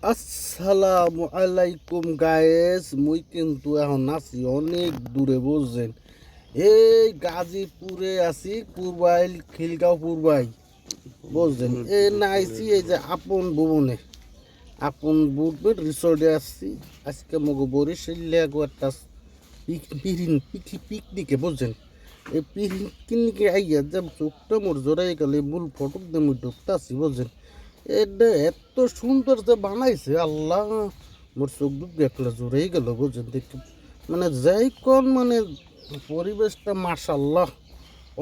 আসসালামু আলাইকুম গায়েস, মুই কিন্তু এখন আছি অনেক দূরে, বুঝছেন। এই গাজীপুরে আছি, পূর্বাইল খিলগাঁও পূর্বাই, বুঝছেন। এই না আইছি এই যে আপন ভুবনে, আপন ভুবন রিসোর্টে আসছি। আজকে মগো বরিশালে একটা পিকনিকে, বুঝছেন। এই পিকনিকে আইয়া যে চোখটা মোর জোরাই গেল, মূল ফটক দিয়ে মুই ঢুকতে বুঝছেন। এটা এত সুন্দর যে বানাইছে আল্লাহ, মোর চোখ দুঃখ দেখলে জোরেই গেল, বুঝছেন। দেখি মানে যাই কোন মানে পরিবেশটা মাশাল্লাহ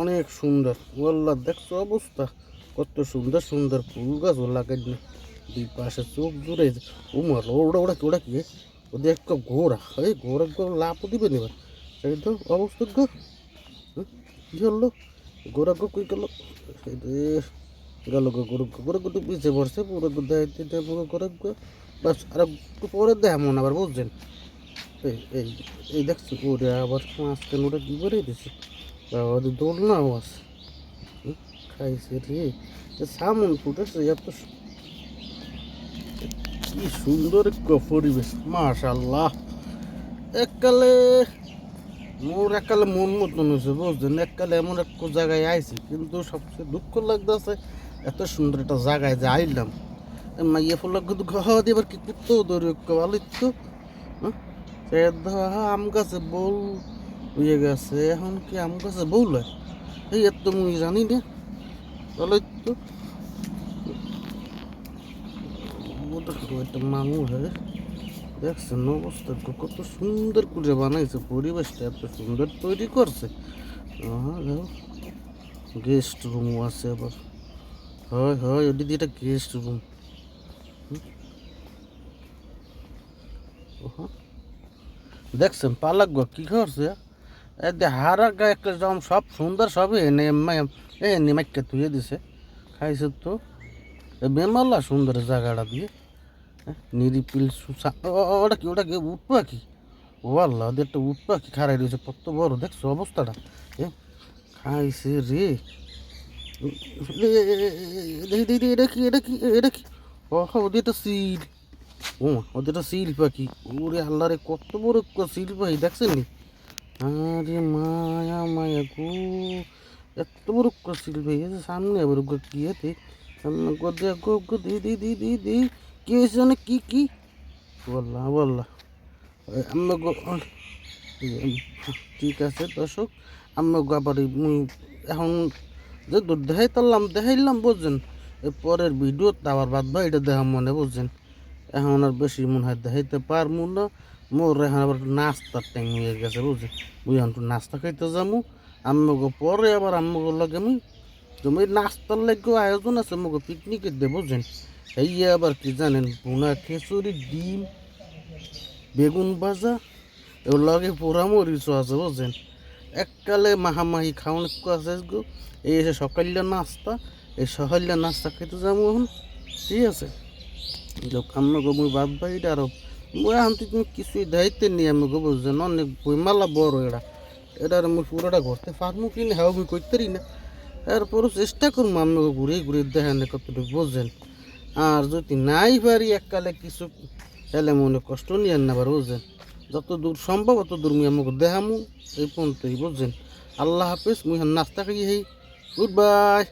অনেক সুন্দর। আল্লাহ দেখছো অবস্থা, কত সুন্দর সুন্দর ফুল গাছও লাগাই না, দুই পাশে চোখ জুড়ে। উমার ওরা ওরা ওরা কি ওদের একটা ঘোড়া, এই ঘোড়া লাভ দিবে না, সেই তো অবস্থা গো। কি হলো ঘোড়া গো, কই গেল গেল গো? গরু একটু পিছিয়ে পড়ছে, পুরো দেয় পুরো করে বাস। আর একটু পরে দেয় মনে আবার, বুঝছেন। এই এই এই দেখছি ওরে আবার মাঝখানে ওটা কি করে দিছে, ওদের দোল না আওয়াজ খাইছে রে। সামন ফুটেছে এত কি সুন্দর একটা পরিবেশ মাশাল্লাহ। এককালে মোর এককালে মন মতন হয়েছে, বুঝছেন। এককালে এমন একটা জায়গায় আইছি, কিন্তু সবচেয়ে দুঃখ লাগতেছে এত সুন্দর একটা জায়গায় যে আইলাম। মাইয়া ফুলা কিন্তু ঘর এবার কি করতো ধরে ভালো তো। আম গাছে বল হয়ে গেছে, এখন কি আম গাছে বউল হয় এই এত মুই জানি না। ভালো তো একটা মানুষ হয়, দেখছেন অবস্থা কত সুন্দর করে বানাইছে, পরিবেশটা এত সুন্দর তৈরি করছে। গেস্ট রুমও আছে আবার, হয় হয় ওটি এটা গেস্ট রুম। দেখছেন পালাক গো কি করছে, হারা গায়ে একটা জম সব সুন্দর সবই এনে এনে মাইকে তুলে দিছে, খাইছে তো বেমাল্লা সুন্দর জায়গাটা দিয়ে। নিরিপিল ওটা কি উঠ পাখি? ও আল্লাহ, ওদের একটা উঠ পাখি খারাই রয়েছে কত বড়, দেখছো অবস্থাটা। খাইছে রে। এটা কি এটা কি এটা কি? ওদের একটা সিল, ও ওদের একটা সিল পাখি। ওরে আল্লাহ রে, কত বড় সিল পাখি দেখছেন নি? আরে মায়া মায়া গো, এত বড় সিল পাখি সামনে আবার কি এতে সামনে গো গো গো দি দি দি দি দি কি হয়েছে অনেক কি কি বললাম বললাম আমি গো। ঠিক আছে দর্শক, আমি আবার এখন যে দেখাইলাম, বুঝছেন। পরের ভিডিও আবার বাদ ভাই এটা দেখা মনে, বুঝছেন। এখন আর বেশি মনে হয় দেখাইতে পারবো না, মোর এখন আবার নাস্তার টাইম হয়ে গেছে, বুঝছেন। মুই এখন নাস্তা খাইতে যাবো, আম্মগো পরে আবার আম্মগো লাগে আমি তুমি নাস্তার লাগেও আয়োজন আছে মগো পিকনিকের দে, বুঝছেন। এই আবার কি জানেন, ভুনা খিচুড়ি, ডিম, বেগুন ভাজা, এগুলো লগে পোড়া মরিচও আছে, বুঝছেন। এককালে মাহামাহি খাওয়ান আছে গো। এই এসে সকালে নাস্তা, এই সকালে নাস্তা খেতে যাবো এখন, ঠিক আছে। আমাকে মুই বাদ ভাই আরো মুই এখন তুমি কিছুই দায়িত্ব নিয়ে আমাকে, বুঝছেন। অনেক বইমালা বড় এটার মুই পুরোটা ঘরতে পারবো কিনা হ্যাঁ মুই করতেরি না, এরপরও চেষ্টা করবো আমাকে ঘুরে ঘুরে দেখেন কতটুকু, বুঝছেন। আর যদি নাই পারি এককালে কিছু তাহলে মনে কষ্ট নিয়ে না পার, বুঝছেন। যত দূর সম্ভব অত দূর মুই আমাকে দেখামু, এই পর্যন্তই, বুঝছেন। আল্লাহ হাফিজ, মুই নাস্তা খাই, গুড বাই।